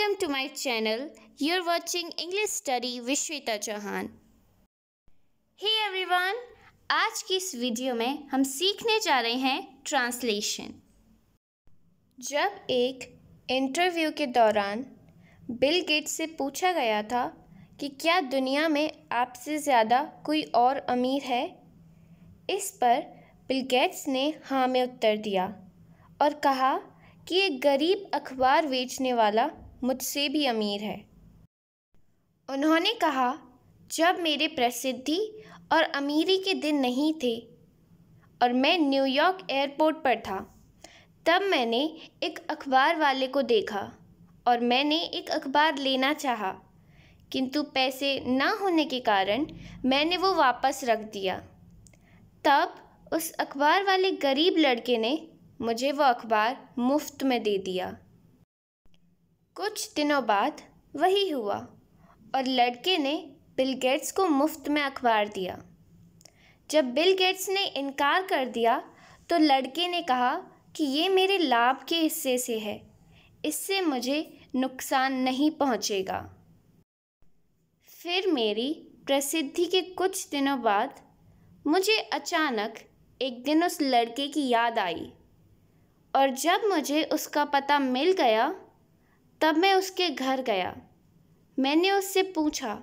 Welcome to my channel. You're watching English Study with Shweta Chauhan. Hey everyone, आज की इस video में हम सीखने जा रहे हैं ट्रांसलेशन। जब एक इंटरव्यू के दौरान बिल गेट्स से पूछा गया था कि क्या दुनिया में आपसे ज़्यादा कोई और अमीर है, इस पर बिल गेट्स ने हाँ में उत्तर दिया और कहा कि एक गरीब अखबार बेचने वाला मुझसे भी अमीर है। उन्होंने कहा, जब मेरे प्रसिद्धि और अमीरी के दिन नहीं थे और मैं न्यूयॉर्क एयरपोर्ट पर था, तब मैंने एक अखबार वाले को देखा और मैंने एक अखबार लेना चाहा, किंतु पैसे ना होने के कारण मैंने वो वापस रख दिया। तब उस अखबार वाले गरीब लड़के ने मुझे वो अखबार मुफ्त में दे दिया। कुछ दिनों बाद वही हुआ और लड़के ने बिल गेट्स को मुफ्त में अखबार दिया। जब बिल गेट्स ने इनकार कर दिया तो लड़के ने कहा कि ये मेरे लाभ के हिस्से से है, इससे मुझे नुकसान नहीं पहुंचेगा। फिर मेरी प्रसिद्धि के कुछ दिनों बाद मुझे अचानक एक दिन उस लड़के की याद आई और जब मुझे उसका पता मिल गया तब मैं उसके घर गया। मैंने उससे पूछा,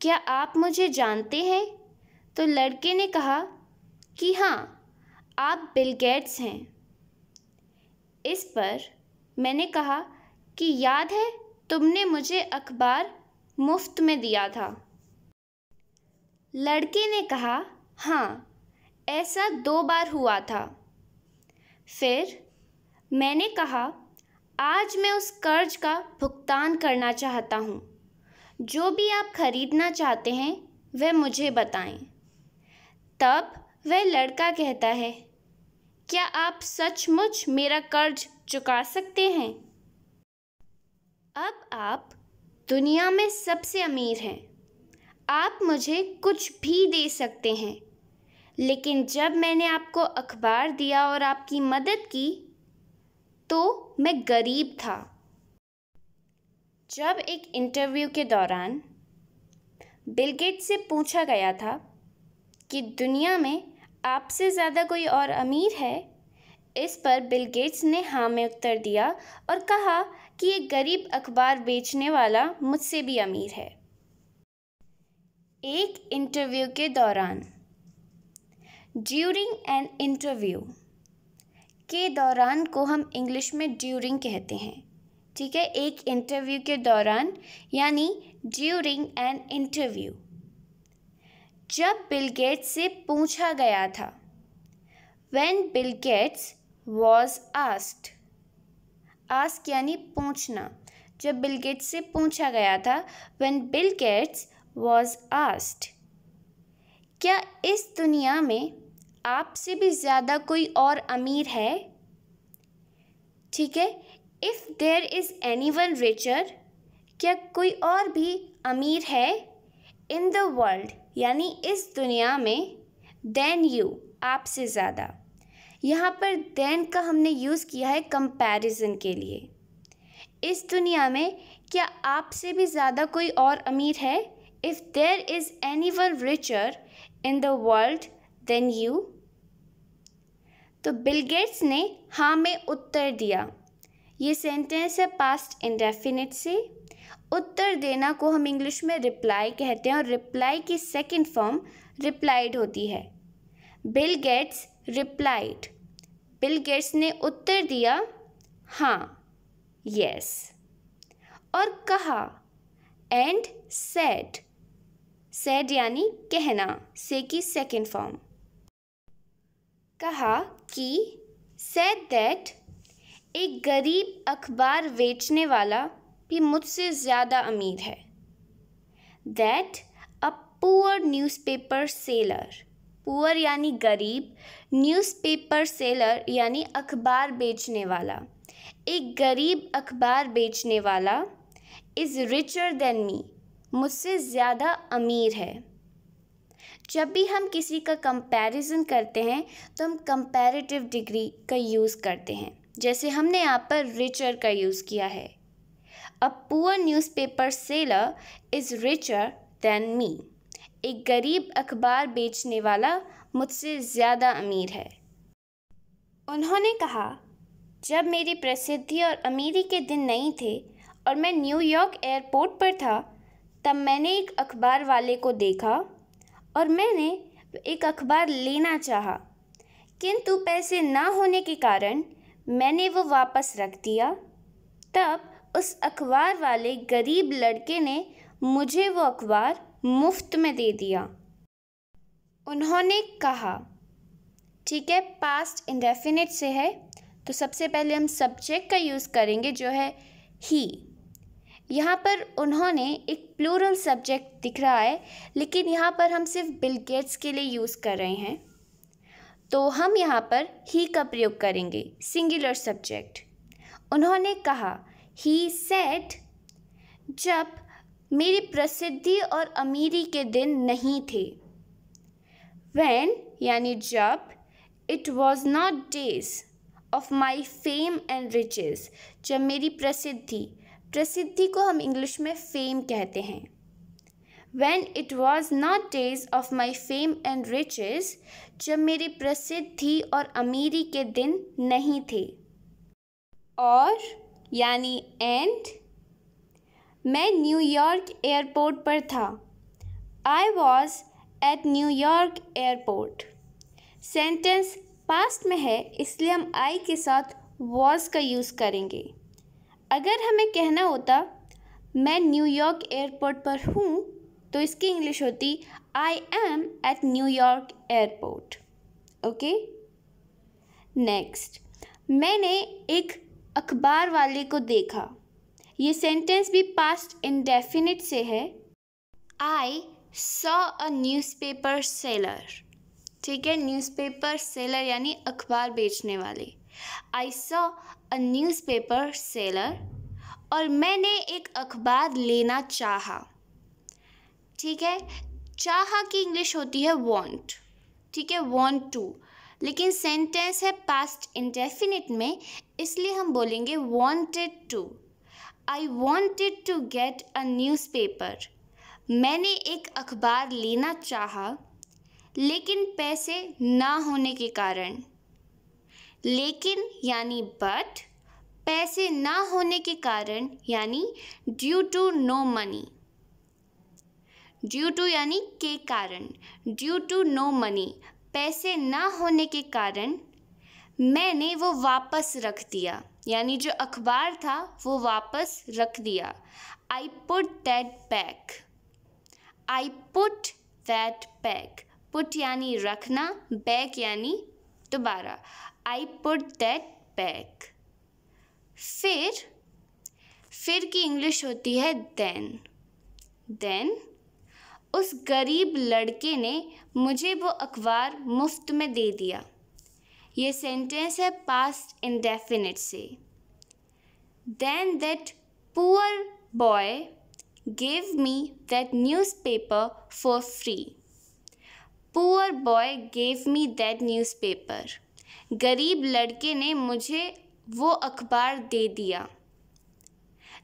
क्या आप मुझे जानते हैं? तो लड़के ने कहा कि हाँ, आप बिल गेट्स हैं। इस पर मैंने कहा कि याद है, तुमने मुझे अखबार मुफ्त में दिया था। लड़के ने कहा, हाँ, ऐसा 2 बार हुआ था। फिर मैंने कहा, आज मैं उस कर्ज का भुगतान करना चाहता हूँ। जो भी आप खरीदना चाहते हैं वह मुझे बताएं। तब वह लड़का कहता है, क्या आप सचमुच मेरा कर्ज चुका सकते हैं? अब आप दुनिया में सबसे अमीर हैं। आप मुझे कुछ भी दे सकते हैं, लेकिन जब मैंने आपको अखबार दिया और आपकी मदद की तो मैं गरीब था। जब एक इंटरव्यू के दौरान बिल गेट्स से पूछा गया था कि दुनिया में आपसे ज़्यादा कोई और अमीर है, इस पर बिल गेट्स ने हाँ में उत्तर दिया और कहा कि एक गरीब अखबार बेचने वाला मुझसे भी अमीर है। एक इंटरव्यू के दौरान, ड्यूरिंग एन इंटरव्यू के दौरान को हम इंग्लिश में ड्यूरिंग कहते हैं। ठीक है, एक इंटरव्यू के दौरान यानी ड्यूरिंग एन इंटरव्यू। जब बिल गेट्स से पूछा गया था, when Bill Gates was asked, ask यानी पूछना। जब बिल गेट्स से पूछा गया था, when Bill Gates was asked, क्या इस दुनिया में आपसे भी ज़्यादा कोई और अमीर है? ठीक है, if there is anyone richer, क्या कोई और भी अमीर है? इन द वर्ल्ड यानी इस दुनिया में, देन यू, आपसे ज़्यादा। यहाँ पर देन का हमने यूज़ किया है कंपैरिजन के लिए। इस दुनिया में क्या आपसे भी ज़्यादा कोई और अमीर है? If there is anyone richer in the world than you. तो बिल गेट्स ने हाँ में उत्तर दिया। ये सेंटेंस है पास्ट इंडेफिनिट से। उत्तर देना को हम इंग्लिश में रिप्लाई कहते हैं और रिप्लाई की सेकंड फॉर्म रिप्लाइड होती है। Bill Gates replied, bill Gates ने उत्तर दिया हाँ, यस, और कहा एंड सेड, सेड यानी कहना, से की सेकंड फॉर्म। कहा कि said that, एक गरीब अखबार बेचने वाला भी मुझसे ज़्यादा अमीर है। That a poor newspaper seller, poor यानी गरीब, newspaper seller यानी अखबार बेचने वाला, एक गरीब अखबार बेचने वाला is richer than me, मुझसे ज़्यादा अमीर है। जब भी हम किसी का कंपैरिजन करते हैं तो हम कंपैरेटिव डिग्री का यूज़ करते हैं। जैसे हमने यहाँ पर रिचर का यूज़ किया है। A poor newspaper seller is richer than me. एक गरीब अखबार बेचने वाला मुझसे ज़्यादा अमीर है। उन्होंने कहा, जब मेरी प्रसिद्धि और अमीरी के दिन नहीं थे और मैं न्यूयॉर्क एयरपोर्ट पर था, तब मैंने एक अखबार वाले को देखा और मैंने एक अखबार लेना चाहा, किंतु पैसे ना होने के कारण मैंने वो वापस रख दिया। तब उस अखबार वाले गरीब लड़के ने मुझे वो अखबार मुफ्त में दे दिया। उन्होंने कहा, ठीक है, पास्ट इंडेफिनिट से है, तो सबसे पहले हम सब्जेक्ट का यूज़ करेंगे जो है ही। यहाँ पर उन्होंने एक प्लूरल सब्जेक्ट दिख रहा है, लेकिन यहाँ पर हम सिर्फ बिल गेट्स के लिए यूज़ कर रहे हैं, तो हम यहाँ पर ही का प्रयोग करेंगे, सिंगुलर सब्जेक्ट। उन्होंने कहा, ही सेड, जब मेरी प्रसिद्धि और अमीरी के दिन नहीं थे। व्हेन यानी जब, it was not days of my fame and riches, जब मेरी प्रसिद्धि को हम इंग्लिश में फेम कहते हैं। When it was not days of my fame and riches, जब मेरी प्रसिद्धि और अमीरी के दिन नहीं थे। और यानी एंड, मैं न्यूयॉर्क एयरपोर्ट पर था। I was at New York airport. Sentence past में है, इसलिए हम आई के साथ वॉज का यूज़ करेंगे। अगर हमें कहना होता मैं न्यूयॉर्क एयरपोर्ट पर हूँ, तो इसकी इंग्लिश होती I am eight New York airport. Okay, next, मैंने एक अखबार वाले को देखा। ये सेंटेंस भी पास्ट इंडेफिनिट से है। I saw a newspaper seller. ठीक है, न्यूज़पेपर सेलर यानी अखबार बेचने वाले। I saw a newspaper seller, और मैंने एक अखबार लेना चाहा। ठीक है, चाहा की इंग्लिश होती है वांट। ठीक है, वांट टू, लेकिन सेंटेंस है पास्ट इंडेफिनिट में, इसलिए हम बोलेंगे wanted to. I wanted to get a newspaper. मैंने एक अखबार लेना चाहा, लेकिन पैसे ना होने के कारण। लेकिन यानी बट, पैसे ना होने के कारण यानी due to no money. Due to यानी के कारण, ड्यू टू नो मनी, पैसे ना होने के कारण मैंने वो वापस रख दिया, यानी जो अखबार था वो वापस रख दिया। I put that back. I put that back. Put यानी रखना, बैक यानी दोबारा। I put that back. फिर की इंग्लिश होती है देन। देन उस गरीब लड़के ने मुझे वो अखबार मुफ्त में दे दिया। ये सेंटेंस है पास्ट इंडेफिनिट से। Then that poor boy gave me that newspaper for free. Poor boy gave me that newspaper. गरीब लड़के ने मुझे वो अखबार दे दिया।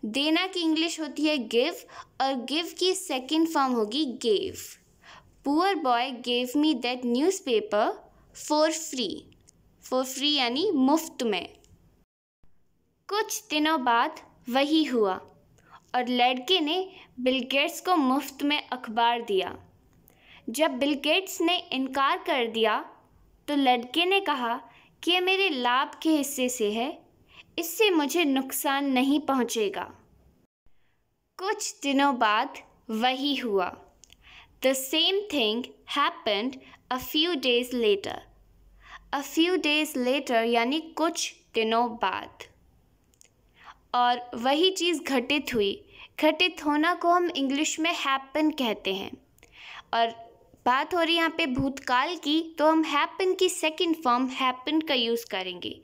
देना की इंग्लिश होती है गिव, और गिव की सेकंड फॉर्म होगी gave. Poor boy gave me that newspaper for free. For free यानी मुफ्त में। कुछ दिनों बाद वही हुआ और लड़के ने बिल गेट्स को मुफ्त में अखबार दिया। जब बिल गेट्स ने इनकार कर दिया तो लड़के ने कहा कि यह मेरे लाभ के हिस्से से है, इससे मुझे नुकसान नहीं पहुंचेगा। कुछ दिनों बाद वही हुआ। The same thing happened a few days later. A few days later यानी कुछ दिनों बाद। और वही चीज़ घटित हुई। घटित होना को हम इंग्लिश में happen कहते हैं, और बात हो रही यहाँ पे भूतकाल की, तो हम happen की सेकंड फॉर्म happen का यूज़ करेंगे।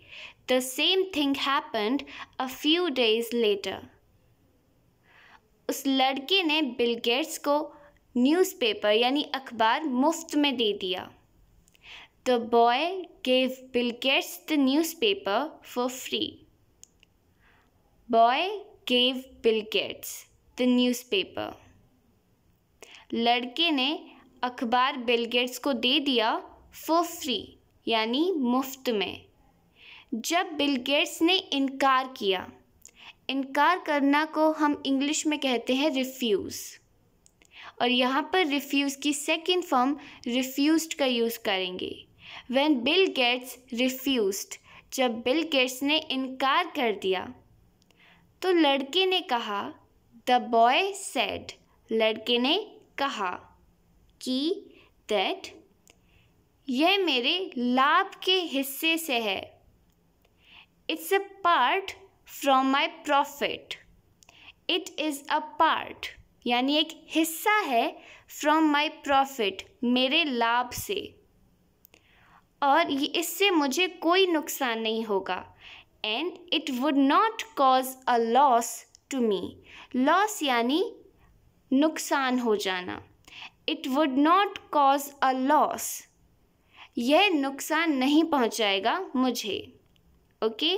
The same thing happened a few days later. उस लड़के ने बिल गेट्स को न्यूज़पेपर यानी अखबार मुफ्त में दे दिया। The boy gave Bill Gates the newspaper for free. Boy gave Bill Gates the newspaper. लड़के ने अखबार बिल गेट्स को दे दिया for free यानी मुफ्त में। जब बिल गेट्स ने इनकार किया, इनकार करना को हम इंग्लिश में कहते हैं रिफ्यूज़, और यहाँ पर रिफ्यूज़ की सेकेंड फॉर्म रिफ्यूज्ड का यूज़ करेंगे। When Bill Gates refused, जब बिल गेट्स ने इनकार कर दिया, तो लड़के ने कहा The boy said, लड़के ने कहा कि that यह मेरे लाभ के हिस्से से है। It's a part from my profit. It is a part यानी एक हिस्सा है from my profit मेरे लाभ से, और इससे मुझे कोई नुकसान नहीं होगा। And it would not cause a loss to me. Loss यानी नुकसान हो जाना। It would not cause a loss. यह नुकसान नहीं पहुंचाएगा मुझे। ओके?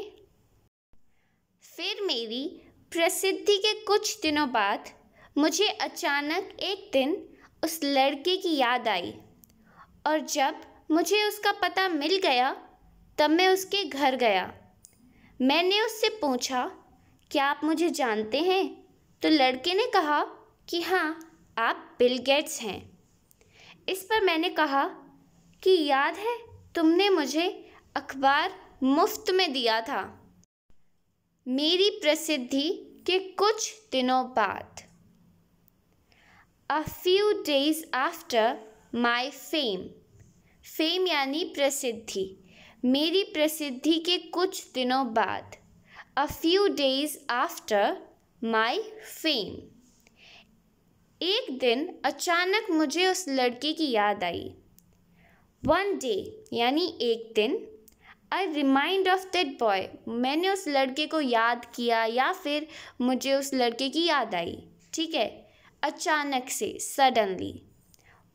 फिर मेरी प्रसिद्धि के कुछ दिनों बाद मुझे अचानक एक दिन उस लड़के की याद आई, और जब मुझे उसका पता मिल गया तब मैं उसके घर गया। मैंने उससे पूछा, क्या आप मुझे जानते हैं? तो लड़के ने कहा कि हाँ, आप बिल गेट्स हैं। इस पर मैंने कहा कि याद है, तुमने मुझे अखबार मुफ्त में दिया था। मेरी प्रसिद्धि के कुछ दिनों बाद, A few days after my fame. Fame यानी प्रसिद्धि। मेरी प्रसिद्धि के कुछ दिनों बाद, A few days after my fame. एक दिन अचानक मुझे उस लड़के की याद आई। One day यानी एक दिन, I remind of that boy. मैंने उस लड़के को याद किया या फिर मुझे उस लड़के की याद आई। ठीक है, अचानक से, suddenly.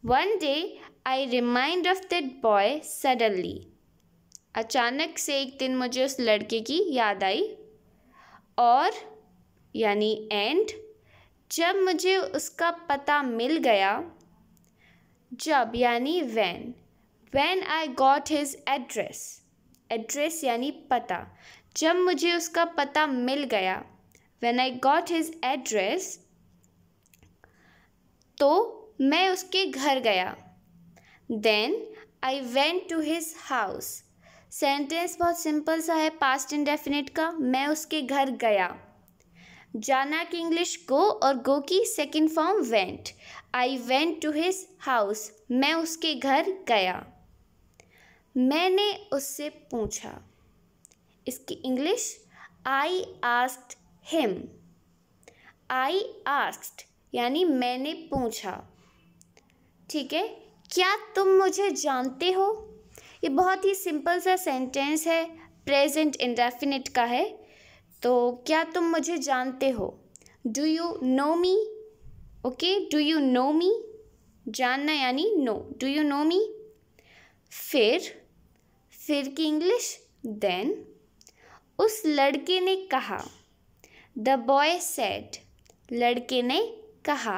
One day I remind of that boy suddenly. अचानक से एक दिन मुझे उस लड़के की याद आई, और यानी एंड, जब मुझे उसका पता मिल गया, जब यानी when I got his address. Address यानी पता। जब मुझे उसका पता मिल गया, when I got his address, तो मैं उसके घर गया। Then I went to his house. Sentence बहुत सिंपल सा है, पास्ट इंडेफिनिट का। मैं उसके घर गया। जाना की इंग्लिश गो, और गो की second form went. I went to his house. मैं उसके घर गया। मैंने उससे पूछा, इसकी English I asked him. I asked यानी मैंने पूछा। ठीक है, क्या तुम मुझे जानते हो? ये बहुत ही सिंपल सा सेंटेंस है, प्रेजेंट इंडेफिनिट का है। तो क्या तुम मुझे जानते हो? Do you know me? Okay, do you know me, जानना यानी no. Do you know me? फिर की इंग्लिश देन। उस लड़के ने कहा, द बॉय सेड। लड़के ने कहा,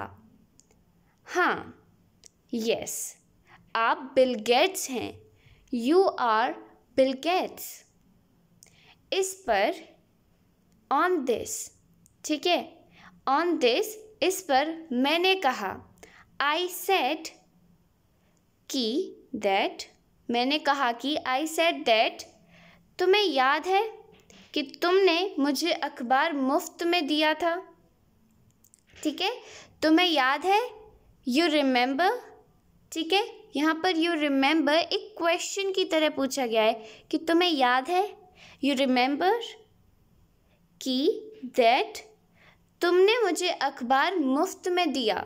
हाँ, यस, आप बिल गेट्स हैं। You are Bill Gates. इस पर ऑन दिस, ठीक है, ऑन दिस, इस पर मैंने कहा, आई सेड कि दैट। मैंने कहा कि आई सेड दैट। तुम्हें याद है कि तुमने मुझे अखबार मुफ्त में दिया था? ठीक है, तुम्हें याद है, यू रिमेंबर। ठीक है, यहाँ पर यू रिमेंबर एक क्वेश्चन की तरह पूछा गया है कि तुम्हें याद है, यू रिमेंबर कि दैट तुमने मुझे अखबार मुफ्त में दिया।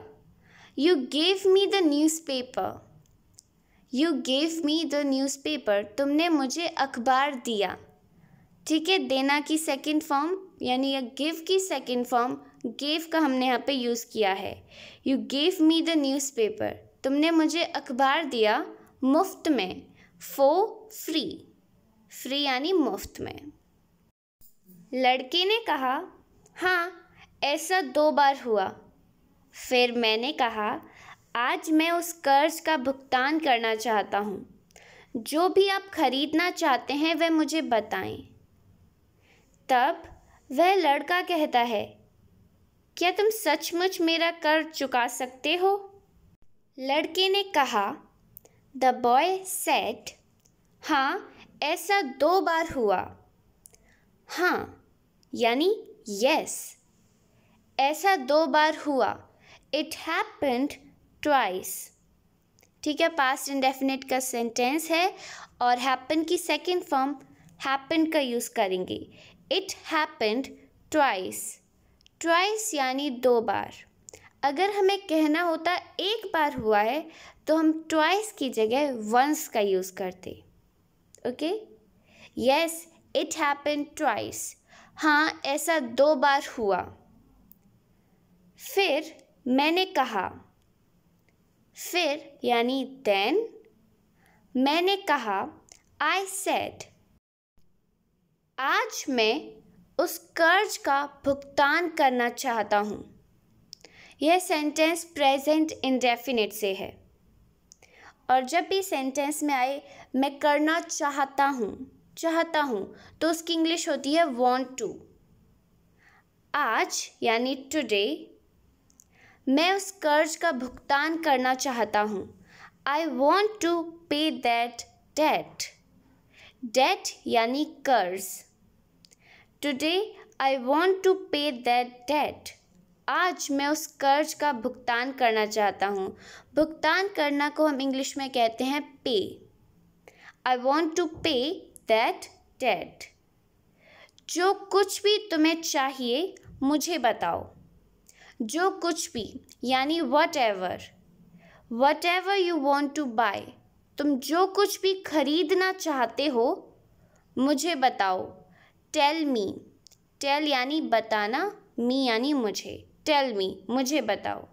You gave me the newspaper. You gave me the newspaper, तुमने मुझे अखबार दिया। ठीक है, देना की सेकंड फॉर्म यानी गिव की सेकंड फॉर्म गेव का हमने यहाँ पे यूज़ किया है। You gave me the newspaper, तुमने मुझे अखबार दिया मुफ्त में। फॉर फ्री, फ्री यानी मुफ्त में। लड़के ने कहा, हाँ, ऐसा 2 बार हुआ। फिर मैंने कहा, आज मैं उस कर्ज का भुगतान करना चाहता हूँ। जो भी आप खरीदना चाहते हैं वह मुझे बताएं। तब वह लड़का कहता है, क्या तुम सचमुच मेरा कर्ज चुका सकते हो? लड़के ने कहा, द बॉय सेड, हाँ, ऐसा 2 बार हुआ। हाँ यानी यस, ऐसा 2 बार हुआ। It happened twice. ठीक है, पास्ट इंडेफिनिट का सेंटेंस है और हैपन की सेकंड फॉर्म हैपेंड का यूज़ करेंगे। It happened twice. ट्वाइस यानी 2 बार। अगर हमें कहना होता 1 बार हुआ है तो हम ट्वाइस की जगह वंस का यूज़ करते। Okay, yes it happened twice. हाँ, ऐसा 2 बार हुआ। फिर मैंने कहा, फिर यानी देन, मैंने कहा, आई सेड, आज मैं उस कर्ज का भुगतान करना चाहता हूँ। यह सेंटेंस प्रेजेंट इंडेफिनिट से है और जब भी सेंटेंस में आए मैं करना चाहता हूँ तो उसकी इंग्लिश होती है want to। आज यानी टुडे मैं उस कर्ज का भुगतान करना चाहता हूँ। I want to pay that debt। debt यानी कर्ज। Today I want to pay that debt। आज मैं उस कर्ज का भुगतान करना चाहता हूँ। भुगतान करना को हम इंग्लिश में कहते हैं पे। I want to pay that debt। जो कुछ भी तुम्हें चाहिए मुझे बताओ। जो कुछ भी यानी whatever you want to buy। तुम जो कुछ भी खरीदना चाहते हो मुझे बताओ। Tell me। Tell यानी बताना, me यानी मुझे। Tell me मुझे बताओ।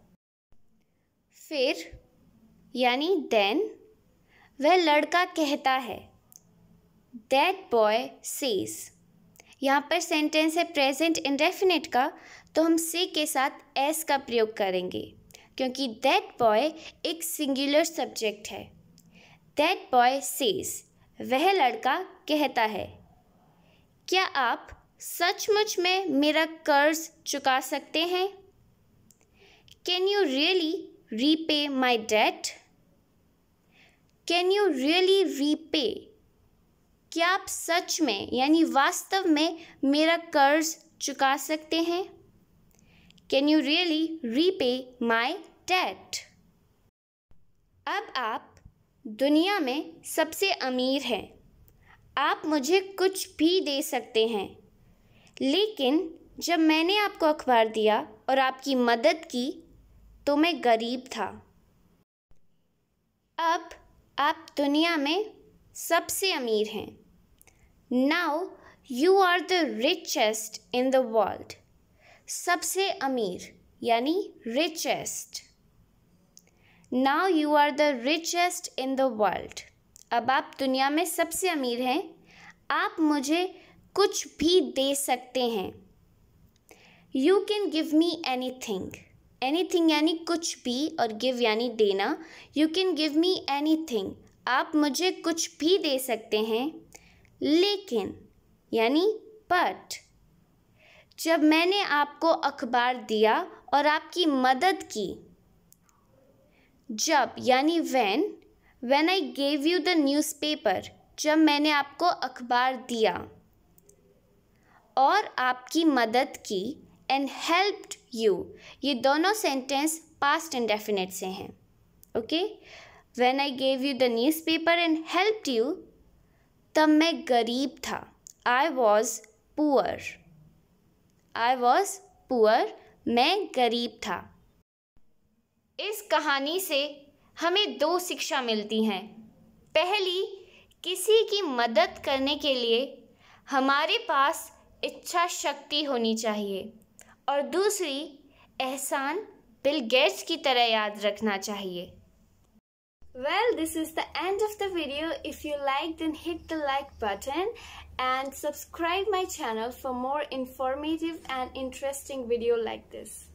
फिर यानी then वह लड़का कहता है। That boy says। यहाँ पर सेंटेंस है प्रेजेंट इंडेफिनिट का, तो हम से के साथ एस का प्रयोग करेंगे क्योंकि that boy एक सिंगुलर सब्जेक्ट है। That boy says, वह लड़का कहता है। क्या आप सचमुच में मेरा कर्ज चुका सकते हैं? Can you really repay my debt? Can you really repay? क्या आप सच में यानी वास्तव में मेरा कर्ज चुका सकते हैं? Can you really repay my debt? अब आप दुनिया में सबसे अमीर हैं। आप मुझे कुछ भी दे सकते हैं, लेकिन जब मैंने आपको अखबार दिया और आपकी मदद की तो मैं गरीब था। अब आप दुनिया में सबसे अमीर हैं। Now you are the richest in the world। सबसे अमीर यानी richest। Now you are the richest in the world। अब आप दुनिया में सबसे अमीर हैं। आप मुझे कुछ भी दे सकते हैं। You can give me anything। anything यानी कुछ भी और give यानी देना। You can give me anything। आप मुझे कुछ भी दे सकते हैं, लेकिन यानी but जब मैंने आपको अखबार दिया और आपकी मदद की। जब यानी when I gave you the newspaper। जब मैंने आपको अखबार दिया और आपकी मदद की and helped you। ये दोनों सेंटेंस पास्ट इंडेफिनिट से हैं। Okay, when I gave you the newspaper and helped you, तब मैं गरीब था। I was poor। I was poor। मैं गरीब था। इस कहानी से हमें 2 शिक्षा मिलती हैं। पहली, किसी की मदद करने के लिए हमारे पास इच्छा शक्ति होनी चाहिए और दूसरी, एहसान बिल गेट्स की तरह याद रखना चाहिए। Well, this is the end of the video. If you liked, then hit the like button and subscribe my channel for more informative and interesting video like this.